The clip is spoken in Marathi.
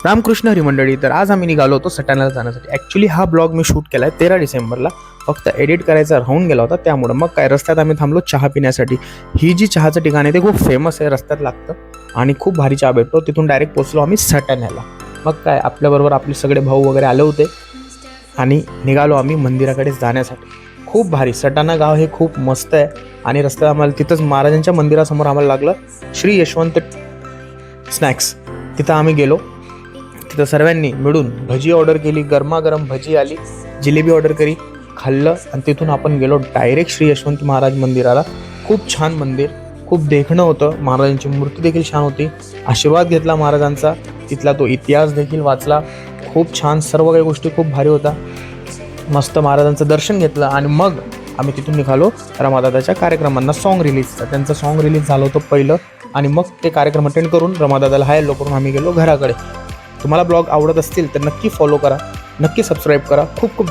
रामकृष्ण हरी मंडळी. तर आज आम्ही निघालो होतो सटाण्याला जाण्यासाठी. ॲक्च्युली हा ब्लॉग मी शूट केला आहे 13 डिसेंबरला, फक्त एडिट करायचा राहून गेला होता त्यामुळं. मग काय, रस्त्यात आम्ही थांबलो चहा पिण्यासाठी. ही जी चहाचं ठिकाण आहे ते खूप फेमस आहे, रस्त्यात लागतं आणि खूप भारी चहा भेटतो. तिथून डायरेक्ट पोचलो आम्ही सटाण्याला. मग काय, आपल्याबरोबर आपले सगळे भाऊ वगैरे आले होते आणि निघालो आम्ही मंदिराकडे जाण्यासाठी. खूप भारी सटाणा गाव हे खूप मस्त आहे आणि रस्त्यात आम्हाला तिथंच महाराजांच्या मंदिरासमोर आम्हाला लागलं श्री यशवंत स्नॅक्स. तिथं आम्ही गेलो. तिथं सर्वांनी मिळून भजी ऑर्डर केली, गरमागरम भजी आली, जिलेबी ऑर्डर केली, खाल्लं आणि तिथून आपण गेलो डायरेक्ट श्री यशवंत महाराज मंदिराला. खूप छान मंदिर, खूप देखणं होतं. महाराजांची मूर्ती देखील छान होती. आशीर्वाद घेतला महाराजांचा, तिथला तो इतिहास देखील वाचला. खूप छान, सर्व काही गोष्टी खूप भारी होता. मस्त महाराजांचं दर्शन घेतलं आणि मग आम्ही तिथून निघालो रमादादाच्या कार्यक्रमांना. सॉन्ग रिलीजचं त्यांचं सॉन्ग रिलीज झालं होतं पहिलं आणि मग ते कार्यक्रम अटेंड करून रमादादाला हाय हॅलो करून आम्ही गेलो घराकडे. तुम्हाला ब्लॉग आवडत असतील तर नक्की फॉलो करा, नक्की सबस्क्राईब करा. खूप खूप